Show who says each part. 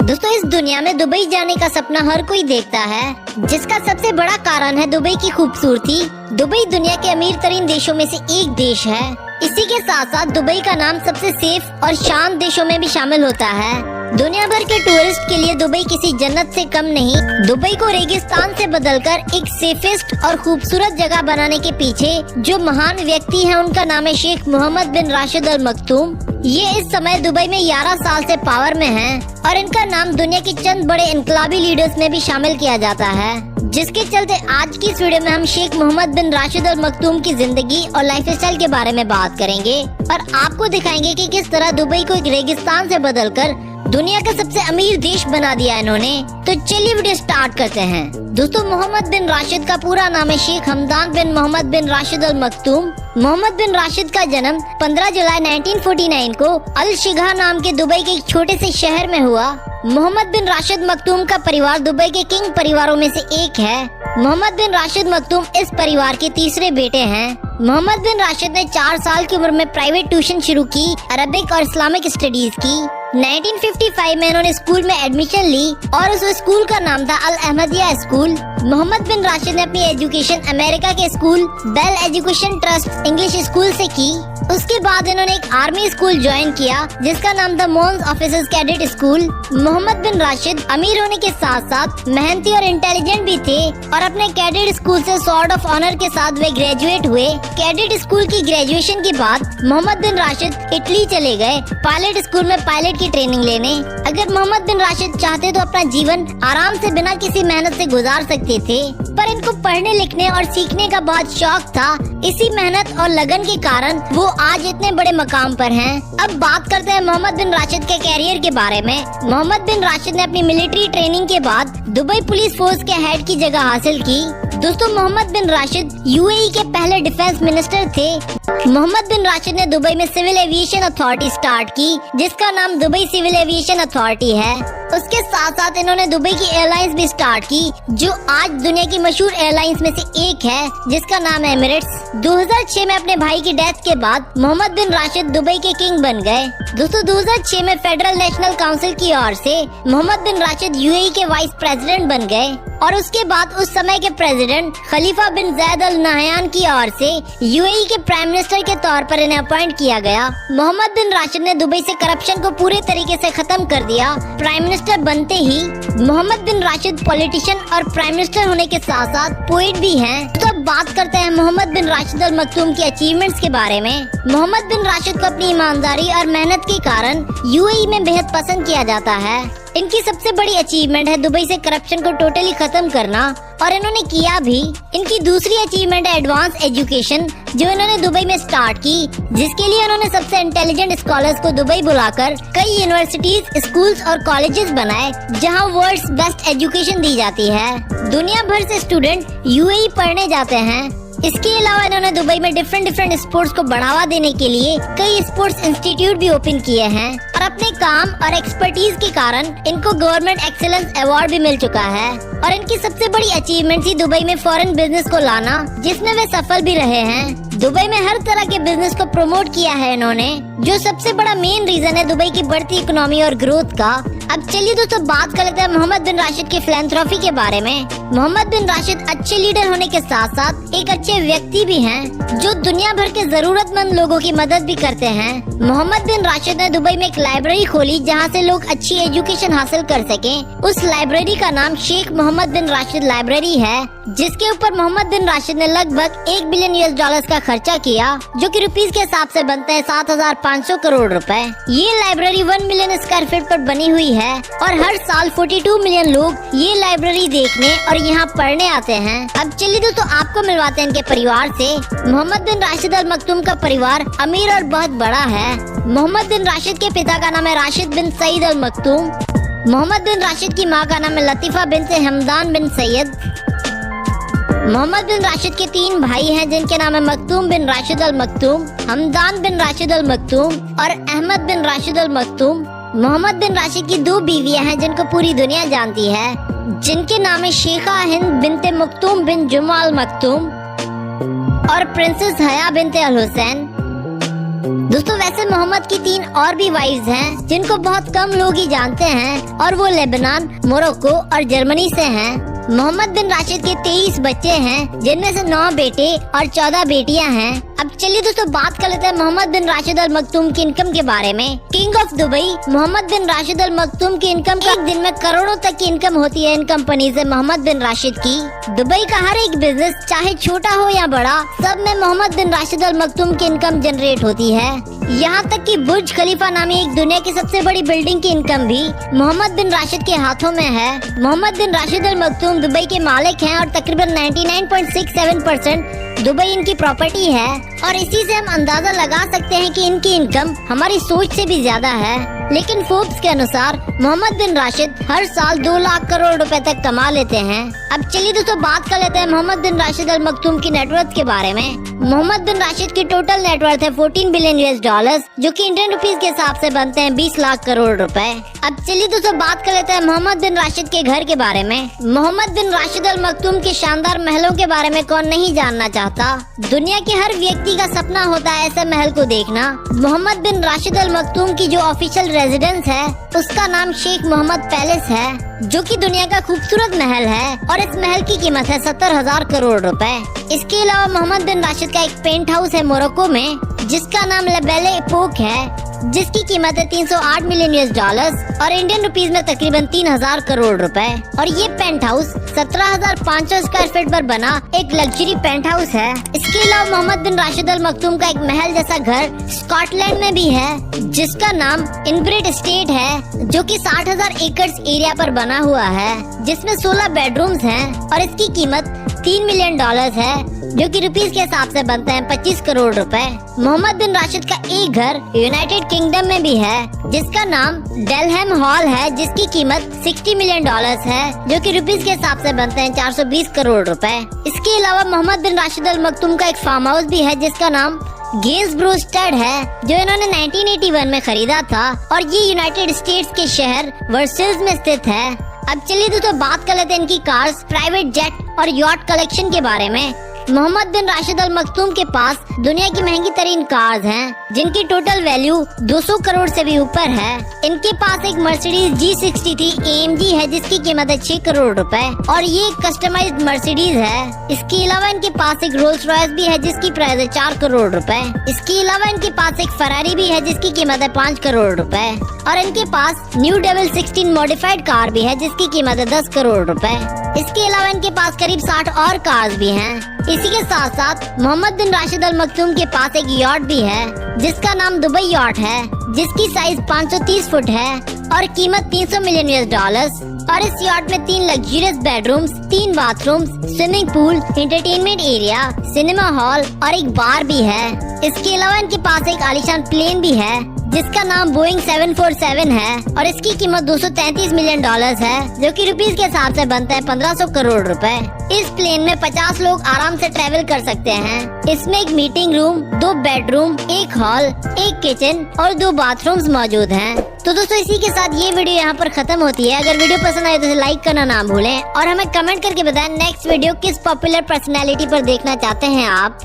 Speaker 1: दोस्तों इस दुनिया में दुबई जाने का सपना हर कोई देखता है, जिसका सबसे बड़ा कारण है दुबई की खूबसूरती। दुबई दुनिया के अमीर तरीन देशों में से एक देश है। इसी के साथ साथ दुबई का नाम सबसे सेफ और शांत देशों में भी शामिल होता है। दुनिया भर के टूरिस्ट के लिए दुबई किसी जन्नत से कम नहीं। दुबई को रेगिस्तान से बदलकर एक सेफेस्ट और खूबसूरत जगह बनाने के पीछे जो महान व्यक्ति है उनका नाम है Sheikh Mohammad bin Rashid Al मखतूम। ये इस समय दुबई में 11 साल से पावर में हैं और इनका नाम दुनिया के चंद बड़े इनकलाबी लीडर्स में भी शामिल किया जाता है, जिसके चलते आज की इस वीडियो में हम Sheikh Mohammad bin Rashid Al Maktoum की जिंदगी और लाइफस्टाइल के बारे में बात करेंगे और आपको दिखाएंगे कि किस तरह दुबई को एक रेगिस्तान से बदलकर दुनिया का सबसे अमीर देश बना दिया इन्होंने। तो चलिए वीडियो स्टार्ट करते हैं। दोस्तों मोहम्मद बिन राशिद का पूरा नाम है शेख हमदान बिन Mohammad bin Rashid Al मखतूम। Mohammad bin Rashid का जन्म 15 जुलाई 1949 को अल शिगा नाम के दुबई के एक छोटे से शहर में हुआ। मोहम्मद बिन राशिद मखतूम का परिवार दुबई के किंग परिवारों में से एक है। मोहम्मद बिन राशिद मखतूम इस परिवार के तीसरे बेटे हैं। मोहम्मद बिन राशिद ने 4 साल की उम्र में प्राइवेट ट्यूशन शुरू की, अरबिक और इस्लामिक स्टडीज की। 1955 में इन्होंने स्कूल में एडमिशन ली और उस स्कूल का नाम था Al Ahmadiya school. Mohammed bin Rashid ने अपनी एजुकेशन अमेरिका के school Bell Education Trust English school से की। उसके बाद इन्होंने एक आर्मी स्कूल ज्वाइन किया जिसका नाम था मोन्स officers cadet school. Mohammed bin Rashid अमीर होने के साथ साथ मेहनती और इंटेलिजेंट भी थे और अपने कैडेट स्कूल से स्वॉर्ड ऑफ ऑनर के साथ वे ग्रेजुएट हुए। कैडेट स्कूल की ग्रेजुएशन के बाद मोहम्मद बिन राशिद इटली चले गए पायलट स्कूल में पायलट की ट्रेनिंग लेने। अगर मोहम्मद बिन राशिद चाहते तो अपना जीवन आराम से बिना किसी मेहनत से गुजार सकते थे, पर इनको पढ़ने लिखने और सीखने का बहुत शौक था। इसी मेहनत और लगन के कारण वो आज इतने बड़े मकाम पर हैं। अब बात करते हैं मोहम्मद बिन राशिद के कैरियर के बारे में। मोहम्मद बिन राशिद ने अपनी मिलिट्री ट्रेनिंग के बाद दुबई पुलिस फोर्स के हेड की जगह हासिल की। दोस्तों मोहम्मद बिन राशिद यूएई के पहले डिफेंस मिनिस्टर थे। मोहम्मद बिन राशिद ने दुबई में सिविल एविएशन अथॉरिटी स्टार्ट की, जिसका नाम दुबई सिविल एविएशन अथॉरिटी है। उसके साथ साथ इन्होंने दुबई की एयरलाइंस भी स्टार्ट की, जो आज दुनिया की मशहूर एयरलाइंस में से एक है, जिसका नाम है एमिरेट्स। 2006 में अपने भाई की डेथ के बाद मोहम्मद बिन राशिद दुबई के किंग बन गए। दोस्तों 2006 में फेडरल नेशनल काउंसिल की ओर से मोहम्मद बिन राशिद यूएई के वाइस प्रेसिडेंट बन गए और उसके बाद उस समय के प्रेसिडेंट खलीफा बिन जैद अल नहयान की ओर से यूएई के प्राइम मिनिस्टर के तौर पर इन्हें अपॉइंट किया गया। मोहम्मद बिन राशिद ने दुबई से करप्शन को पूरे तरीके से खत्म कर दिया। प्राइम मिनिस्टर बनते ही मोहम्मद बिन राशिद पॉलिटिशियन और प्राइम मिनिस्टर होने के साथ साथ पोएट भी हैं। तो अब बात करते हैं Mohammad bin Rashid Al Maktoum की अचीवमेंट्स के बारे में। मोहम्मद बिन राशिद को अपनी ईमानदारी और मेहनत के कारण यूएई में बेहद पसंद किया जाता है। इनकी सबसे बड़ी अचीवमेंट है दुबई से करप्शन को टोटली खत्म करना और इन्होंने किया भी। इनकी दूसरी अचीवमेंट है एडवांस एजुकेशन, जो इन्होंने दुबई में स्टार्ट की, जिसके लिए उन्होंने सबसे इंटेलिजेंट स्कॉलर्स को दुबई बुलाकर कई यूनिवर्सिटीज, स्कूल्स और कॉलेजेस बनाए, जहां वर्ल्ड्स बेस्ट एजुकेशन दी जाती है। दुनिया भर से स्टूडेंट यूएई पढ़ने जाते हैं। इसके अलावा इन्होंने दुबई में डिफरेंट स्पोर्ट्स को बढ़ावा देने के लिए कई स्पोर्ट्स इंस्टीट्यूट भी ओपन किए हैं और अपने काम और एक्सपर्टीज के कारण इनको गवर्नमेंट एक्सीलेंस अवार्ड भी मिल चुका है। और इनकी सबसे बड़ी अचीवमेंट थी दुबई में फॉरेन बिजनेस को लाना, जिसमें वे सफल भी रहे हैं। दुबई में हर तरह के बिजनेस को प्रमोट किया है इन्होंने, जो सबसे बड़ा मेन रीजन है दुबई की बढ़ती इकोनॉमी और ग्रोथ का। अब चलिए दोस्तों बात कर लेते हैं मोहम्मद बिन राशिद की फिलैंथ्रोपी के बारे में। मोहम्मद बिन राशिद अच्छे लीडर होने के साथ साथ एक अच्छे व्यक्ति भी हैं, जो दुनिया भर के जरूरतमंद लोगों की मदद भी करते हैं। मोहम्मद बिन राशिद ने दुबई में एक लाइब्रेरी खोली जहां से लोग अच्छी एजुकेशन हासिल कर सकें। उस लाइब्रेरी का नाम शेख मोहम्मद बिन राशिद लाइब्रेरी है, जिसके ऊपर मोहम्मद बिन राशिद ने लगभग $1 बिलियन का खर्चा किया, जो कि रुपीस के हिसाब से बनते हैं 7,500 करोड़ रुपए। ये लाइब्रेरी 1 मिलियन स्क्वायर फीट पर बनी हुई है और हर साल 42 मिलियन लोग ये लाइब्रेरी देखने और यहाँ पढ़ने आते हैं। अब चलिए दोस्तों आपको मिलवाते हैं इनके परिवार से। मोहम्मद बिन राशिद अल मखतूम का परिवार अमीर और बहुत बड़ा है। मोहम्मद बिन राशिद के पिता का नाम है राशिद बिन सईद अल मखतूम। मोहम्मद बिन राशिद की माँ का नाम है लतीफा बिन हमदान बिन सैयद। मोहम्मद बिन राशिद के 3 भाई हैं, जिनके नाम है मखतूम बिन राशिद अल मखतूम, हमदान बिन राशिद अल मखतूम और अहमद बिन Rashid Al मखतूम। Mohammad bin Rashid की 2 बीवियां हैं जिनको पूरी दुनिया जानती है, जिनके नाम है शेखा हिंद बिनते मखतूम बिन जुमा अल मखतूम और प्रिंसेस हया बिनते अल हुसैन। दोस्तों वैसे मोहम्मद की 3 और भी वाइफ्स हैं जिनको बहुत कम लोग ही जानते हैं और वो लेबनान, मोरक्को और जर्मनी से हैं। मोहम्मद बिन राशिद के 23 बच्चे हैं जिनमें से 9 बेटे और 14 बेटियां हैं। अब चलिए दोस्तों बात कर लेते हैं Mohammad bin Rashid Al Maktoum की इनकम के बारे में। King of Dubai Mohammed bin Rashid Al Maktoum की इनकम एक दिन में करोड़ों तक की इनकम होती है इन कंपनी से मोहम्मद बिन राशिद की। दुबई का हर एक बिजनेस चाहे छोटा हो या बड़ा, सब में Mohammad bin Rashid Al Maktoum की इनकम जनरेट होती है। यहाँ तक कि बुर्ज खलीफा नामी एक दुनिया की सबसे बड़ी बिल्डिंग की इनकम भी मोहम्मद बिन राशिद के हाथों में है। Mohammad bin Rashid Al मखतूम Dubai के मालिक हैं और तकरीबन 99.67% दुबई इनकी प्रॉपर्टी है और इसी से हम अंदाजा लगा सकते हैं कि इनकी इनकम हमारी सोच से भी ज्यादा है। लेकिन फोर्ब्स के अनुसार मोहम्मद बिन राशिद हर साल 2 लाख करोड़ रुपए तक कमा लेते हैं। अब चलिए दोस्तों बात कर लेते हैं Mohammad bin Rashid Al Maktoum की नेटवर्थ के बारे में। मोहम्मद बिन राशिद की टोटल नेटवर्थ है 14 बिलियन US डॉलर्स, जो कि इंडियन रुपीस के हिसाब से बनते हैं 20 लाख करोड़ रुपए। अब चलिए दोस्तों बात कर लेते हैं मोहम्मद बिन राशिद के घर के बारे में। मोहम्मद बिन राशिद अल मखतूम के शानदार महलों के बारे में कौन नहीं जानना चाहता। दुनिया के हर व्यक्ति का सपना होता है ऐसे महल को देखना। Mohammad bin Rashid Al Maktoum की जो ऑफिशियल रेजिडेंस है उसका नाम शेख मोहम्मद पैलेस है, जो कि दुनिया का खूबसूरत महल है और इस महल की कीमत है 70,000 करोड़ रुपए। इसके अलावा मोहम्मद बिन राशिद का एक पेंट हाउस है मोरक्को में जिसका नाम लेबेले एपोक है, जिसकी कीमत है 308 मिलियन US डॉलर्स और इंडियन रुपीस में तकरीबन 3,000 करोड़ रुपए। और ये पेंट हाउस 17,500 स्क्वायर फीट पर बना एक लग्जरी पेंट हाउस है। इसके अलावा मोहम्मद बिन राशिद अल मखतूम का एक महल जैसा घर स्कॉटलैंड में भी है जिसका नाम इनब्रिड एस्टेट है, जो कि 60,000 एकड़ एरिया पर बना हुआ है, जिसमें 16 बेडरूम्स हैं और इसकी कीमत 3 मिलियन डॉलर्स है, जो कि रुपीस के हिसाब से बनते हैं 25 करोड़ रुपए। मोहम्मद बिन राशिद का एक घर यूनाइटेड किंगडम में भी है जिसका नाम डेलहम हॉल है, जिसकी कीमत 60 मिलियन डॉलर्स है, जो कि रुपीस के हिसाब से बनते हैं 420 करोड़ रुपए। इसके अलावा मोहम्मद बिन राशिद अल मखतूम का एक फार्म हाउस भी है जिसका नाम गेंसब्रो स्टड है, जो इन्होंने 1981 में खरीदा था और ये यूनाइटेड स्टेट्स के शहर वर्सेल्स में स्थित है। अब चलिए दोस्तों बात कर लेते हैं इनकी कार्स, प्राइवेट जेट और यॉट कलेक्शन के बारे में। मोहम्मद बिन राशिद अल मखतूम के पास दुनिया की महंगी तरीन कार्स हैं, जिनकी टोटल वैल्यू 200 करोड़ से भी ऊपर है। इनके पास एक मर्सिडीज G63 AMG है जिसकी कीमत है 6 करोड़ रुपए और ये एक कस्टमाइज्ड मर्सिडीज है। इसके अलावा इनके पास एक रोल्स रॉयस भी है जिसकी प्राइस है 4 करोड़ रुपए। इसके अलावा इनके पास एक फरारी भी है जिसकी कीमत है 5 करोड़ रुपए और इनके पास न्यू डेविल 16 मॉडिफाइड कार भी है जिसकी कीमत है 10 करोड़ रुपए। इसके अलावा इनके पास करीब 60 और कार्स भी हैं। इसी के साथ साथ मोहम्मद बिन राशिद अल मखतूम के पास एक यॉट भी है जिसका नाम दुबई यॉट है, जिसकी साइज 530 फुट है और कीमत 300 मिलियन US डॉलर्स। और इस यॉट में 3 luxurious bedrooms, 3 bathrooms, swimming pool, entertainment area, cinema hall और एक बार भी है। इसके अलावा इनके पास एक आलीशान प्लेन भी है जिसका नाम बोइंग 747 है और इसकी कीमत 233 मिलियन डॉलर्स है, जो कि रुपीस के हिसाब से बनता है 1500 करोड़ रुपए। इस प्लेन में 50 लोग आराम से ट्रेवल कर सकते हैं। इसमें एक meeting room, 2 bedroom, 1 hall, 1 kitchen और 2 बाथरूम्स मौजूद हैं। तो दोस्तों इसी के साथ ये वीडियो यहाँ पर खत्म होती है। अगर वीडियो पसंद आए तो लाइक करना ना भूलें और हमें कमेंट करके बताएं नेक्स्ट वीडियो किस पॉपुलर पर्सनैलिटी पर देखना चाहते हैं आप।